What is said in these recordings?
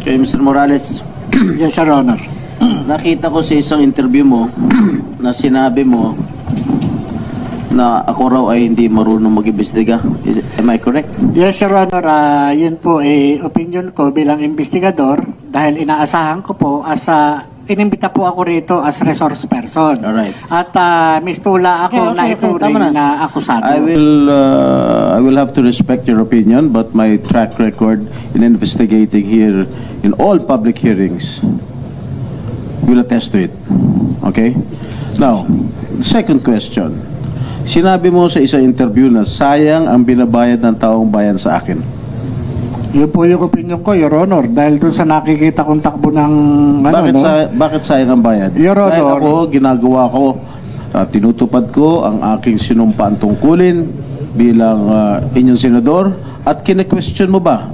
Kay Mr. Morales, Yes, Your Honor. nakita ko sa isang interview mo na sinabi mo na ako raw ay hindi marunong mag-imbestiga. Am I correct? Yes, Your Honor. Yun po opinion ko bilang investigador dahil inaasahan ko po as inimbita po ako rito as resource person. Alright. At mistula ako Okay, na okay, ituring tama na. na akusado. I will have to respect your opinion, but my track record in investigating here in all public hearings will attest to it. Okay? Now, the second question. Sinabi mo sa isang interview na sayang ang binabayad ng taong bayan sa akin. Yun po yung opinion ko, Your Honor. Dahil dun sa nakikita kong takbo ng Bakit sayang ang bayad? Your Honor. Dahil ako, ginagawa ko, tinutupad ko ang aking sinumpaan tungkulin bilang inyong senador at kine-question mo ba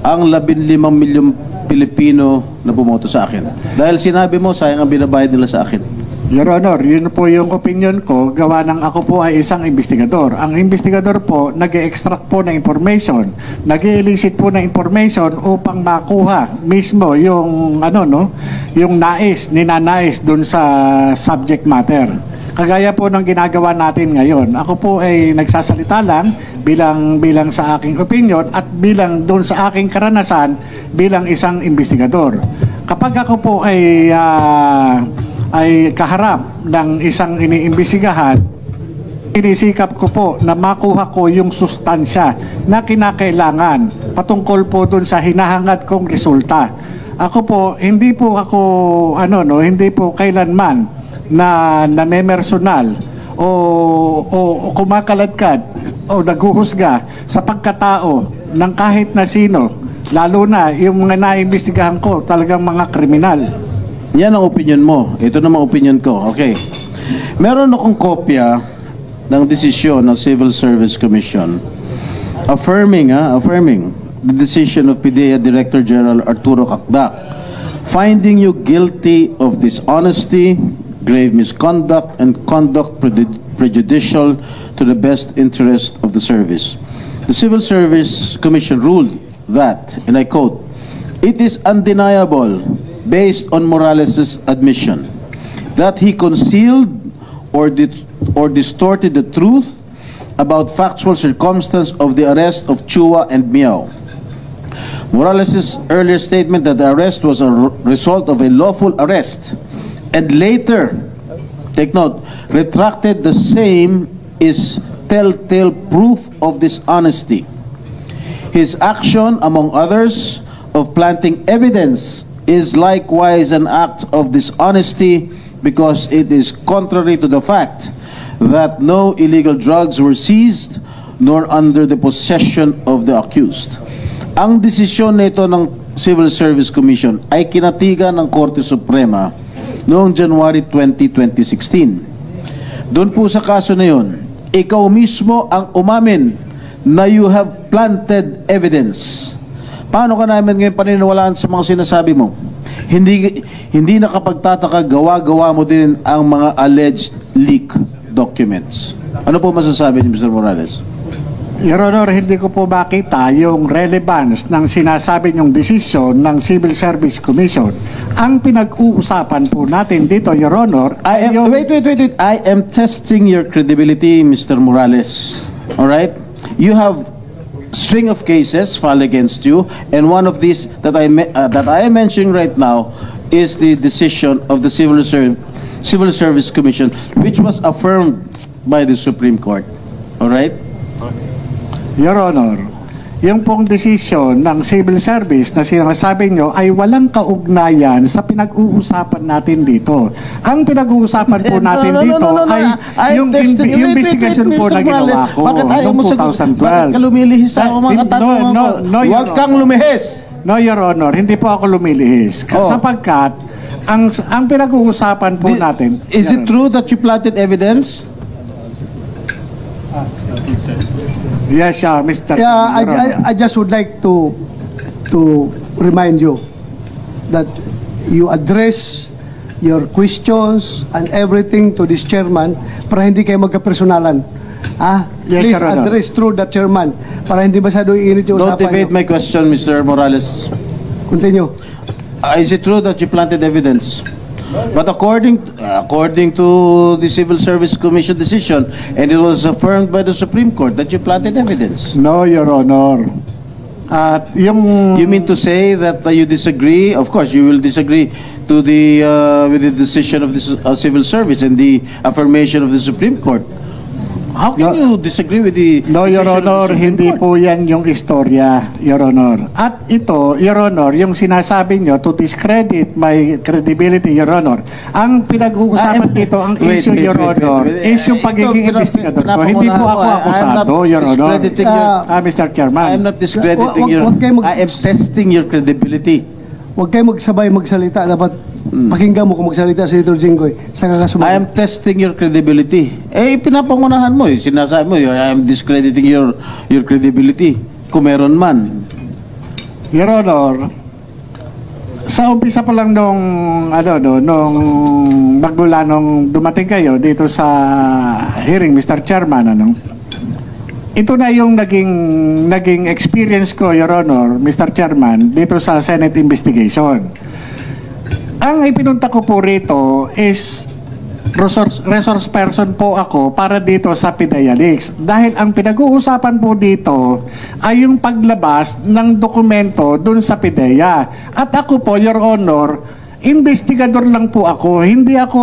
ang 15 milyong Pilipino na bumoto sa akin? Dahil sinabi mo, sayang ang binabayad nila sa akin. Your Honor, yun po yung opinion ko, gawa ng ako po ay isang investigador. Ang investigador po, nag-extract po ng information, nag-elicit po ng information upang makuha mismo yung yung ninanais dun sa subject matter. Kagaya po ng ginagawa natin ngayon. Ako po ay nagsasalita lang bilang sa aking opinion at bilang dun sa aking karanasan bilang isang investigador. Kapag ako po ay kaharap ng isang iniimbestigahan, inisikap ko po na makuha ko yung sustansya na kinakailangan patungkol po dun sa hinahangad kong resulta. Ako po, hindi po kailanman na namemersonal o kumakaladkad o naghuhusga sa pagkatao ng kahit na sino, lalo na yung mga naimbestigahan ko talagang mga kriminal. Yan ang opinion mo. Ito naman opinion ko. Okay. Meron akong kopya ng desisyon ng Civil Service Commission affirming the decision of PDEA Director General Arturo Cacdac finding you guilty of dishonesty, grave misconduct, and conduct prejudicial to the best interest of the service. The Civil Service Commission ruled that, and I quote, "It is undeniable based on Morales' admission that he concealed or distorted the truth about factual circumstance of the arrest of Chua and Miao. Morales' earlier statement that the arrest was a result of a lawful arrest and later, take note, retracted the same is telltale proof of dishonesty. His action, among others, of planting evidence is likewise an act of dishonesty because it is contrary to the fact that no illegal drugs were seized nor under the possession of the accused." Ang desisyon nito ng Civil Service Commission ay kinatigan ng Korte Suprema noong January 20, 2016. Doon po sa kaso na yun, ikaw mismo ang umamin na you have planted evidence. Paano ka namin ngayon paniniwalaan sa mga sinasabi mo? Hindi nakapagtataka, gawa-gawa mo din ang mga alleged leak documents. Ano po masasabi ni Mr. Morales? Your Honor, hindi ko po makita yung relevance ng sinasabi niyong desisyon ng Civil Service Commission. Ang pinag-uusapan po natin dito, Your Honor, Wait. I am testing your credibility, Mr. Morales. All right? You have string of cases filed against you, and one of these that I am mentioning right now is the decision of the Civil Service Commission, which was affirmed by the Supreme Court. All right? Your Honor, yung pong desisyon ng Civil Service na sinasabi nyo ay walang kaugnayan sa pinag-uusapan natin dito. Ang pinag-uusapan po natin dito ay yung investigation po na ginawa ko noong 2012. Bakit ka lumilihis ako mga katanungan ko? Huwag kang lumihis! No, Your Honor, hindi po ako lumilihis. Sapagkat ang pinag-uusapan po natin... Is it true that you planted evidence? Yes, Mr. Yeah, I just would like to remind you that you address your questions and everything to this chairman para hindi kayo magkapersonalan. Yes, Please Your Honor. address through the chairman para hindi masyado iinit yung Don't usapan evade niyo. my question, Mr. Morales. Continue. Is it true that you planted evidence? But according to the Civil Service Commission decision, and it was affirmed by the Supreme Court that you planted evidence. No, Your Honor. At yung... You mean to say that you disagree? Of course, you will disagree to the with the decision of the Civil Service and the affirmation of the Supreme Court. How can No. you disagree with the No, Your decision of the Honor, Supreme hindi Court? po yan yung istorya, Your Honor. At ito, Your Honor, yung sinasabi nyo to discredit my credibility, Your Honor. Ang pinag-uusapan dito, ang issue, Your Honor, is yung pagiging investigador ko. Hindi po ako akusado, Your Honor. Mr. Chairman. I am not discrediting Wag- your... wag kayo I am testing your credibility. Huwag kayo magsabay magsalita. Dapat pakinggan mo kung magsalita si Senator Jinggoy. Saka ka I sumagot. am testing your credibility. Eh, pinapangunahan mo eh. Sinasabi mo, I am discrediting your credibility. Kung meron man. Your Honor, sa umpisa pa lang nung magmula nung dumating kayo dito sa hearing, Mr. Chairman, ito na yung naging experience ko, Your Honor, Mr. Chairman, dito sa Senate investigation. Ang ipinunta ko po rito is resource person po ako para dito sa PIDEA Leaks. Dahil ang pinag-uusapan po dito ay yung paglabas ng dokumento dun sa PIDEA. At ako po, Your Honor, investigador lang po ako. Hindi ako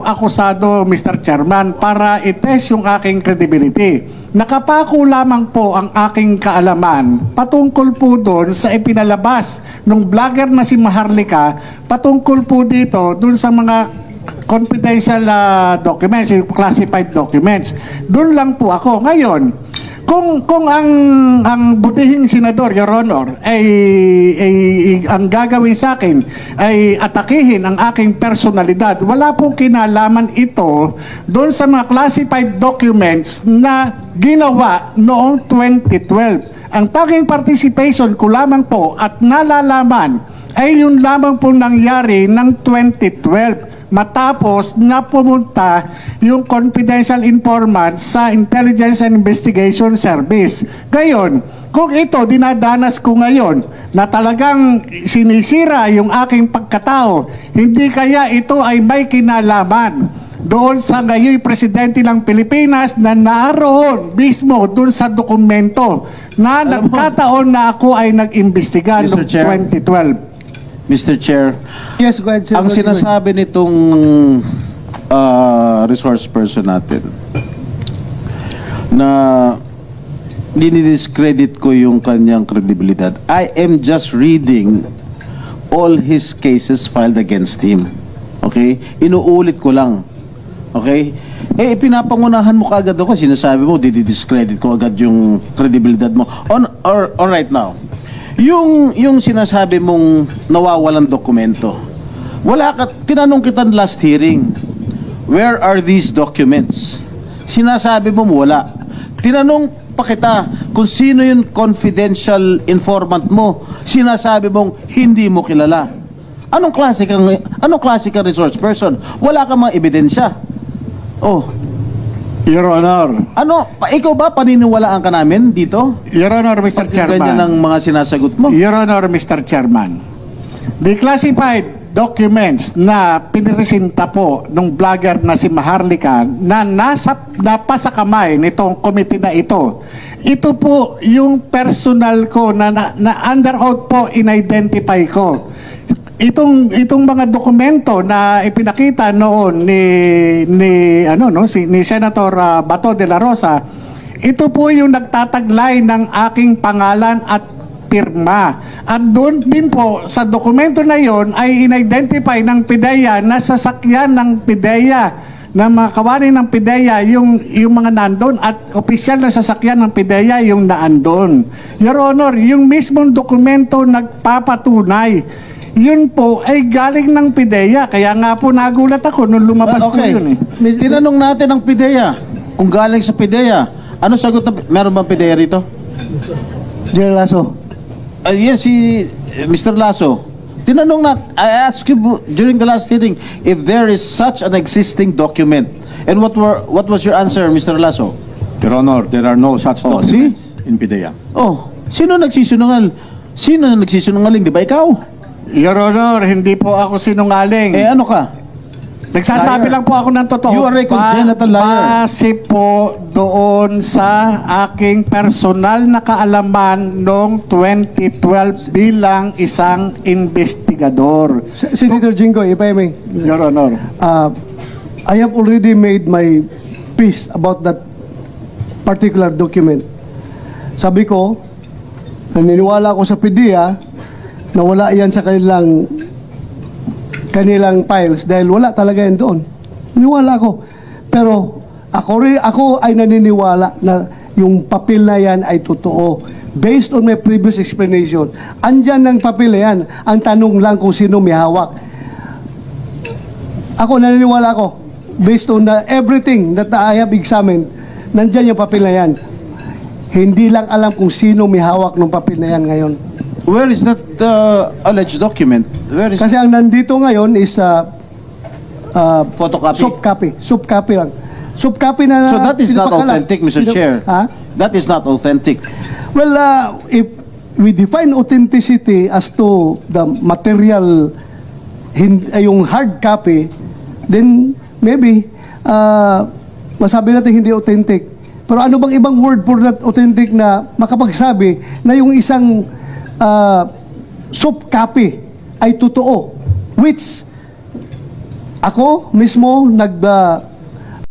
akusado, Mr. Chairman, para itest yung aking credibility. Nakapako lamang po ang aking kaalaman patungkol po doon sa ipinalabas ng vlogger na si Maharlika patungkol po dito doon sa mga confidential documents, yung classified documents. Doon lang po ako. Ngayon, kung ang butihing senador, Your Honor, ay ang gagawin sa akin ay atakihin ang aking personalidad, wala pong kinalaman ito doon sa mga classified documents na ginawa noong 2012. Ang tanging participation ko lamang po at nalalaman ay yun lamang po nangyari ng 2012. Matapos na pumunta yung confidential informant sa Intelligence and Investigation Service. Ngayon, kung ito dinadanas ko ngayon na talagang sinisira yung aking pagkatao, hindi kaya ito ay may kinalaman doon sa ngayon presidente ng Pilipinas na naroon mismo doon sa dokumento na Alam mo, nagkataon na ako ay nag-imbestiga Mr. noong Chair. 2012. Mr. Chair, Yes, go ahead, Senator ang Jinggoy. sinasabi nitong resource person natin na dinidiscredit ko yung kanyang credibilidad. I am just reading all his cases filed against him. Okay? Inuulit ko lang. Okay? Eh, pinapangunahan mo kaagad ako. Sinasabi mo, dididiscredit ko agad yung credibilidad mo. Or right now, yung sinasabi mong nawawalan dokumento, tinanong kita last hearing, where are these documents? Sinasabi mo wala. Tinanong pa kita kung sino yung confidential informant mo, sinasabi mong hindi mo kilala. Anong klase kang resource person? Wala kang mga ebidensya. Oh, Your Honor, ikaw ba paniniwalaan ka namin dito? Your Honor, Mr. Ganyan Chairman. ang mga sinasagot mo. Your Honor, Mr. Chairman. The classified documents na piniresenta po ng vlogger na si Maharlika na napasa kamay nitong committee na ito po yung personal ko na under oath po in-identify ko. Itong mga dokumento na ipinakita noon ni Senator Bato de la Rosa, ito po yung nagtataglay ng aking pangalan at pirma. At doon din po sa dokumento na yon ay in-identify ng PIDEA na sasakyan ng PIDEA na mga kawani ng PIDEA yung mga nandun at opisyal na sasakyan ng PIDEA yung naandun. Your Honor, yung mismong dokumento nagpapatunay yun po ay galing ng PIDEA. Kaya nga po nagulat ako nung lumabas po yun eh. Tinanong natin ang PIDEA kung galing sa PIDEA. Ano sagot na? Meron bang PIDEA rito? General Lasso. Yes, si Mr. Lasso. Tinanong I asked you during the last hearing if there is such an existing document. And what was your answer, Mr. Lasso? Your Honor, there are no such Oh, documents in PIDEA. Oh, sino nagsisinungal? Sino na nagsisinungaling? Di ba ikaw? Your Honor, hindi po ako sinungaling. Eh ano ka? Nagsasabi liar. lang po ako ng totoo. You are a congenital liar. Base po doon sa aking personal na kaalaman noong 2012 bilang isang investigador. Senator Jingo, if I may, Your Honor. I have already made my peace about that particular document. Sabi ko, naniniwala ako sa PDEA na wala yan sa kanilang files dahil wala talaga yan doon. Naniwala ako. Pero ako ay naniniwala na yung papel na yan ay totoo. Based on my previous explanation, andyan ng papel na yan. Ang tanong lang kung sino may hawak. Ako naniniwala ako. Based on everything that I have examined, nandyan yung papel na yan. Hindi lang alam kung sino may hawak ng papel na yan ngayon. Where is that alleged document? Where is Kasi ang nandito ngayon is photocopy? soft copy lang. Soft copy na So that is not pinapakalat. authentic, Mr. Chair. Ha? That is not authentic. Well, if we define authenticity as to the material, yung hard copy, then maybe masabi natin hindi authentic. Pero ano bang ibang word for that authentic na makapagsabi na yung isang soft copy ay totoo, which ako mismo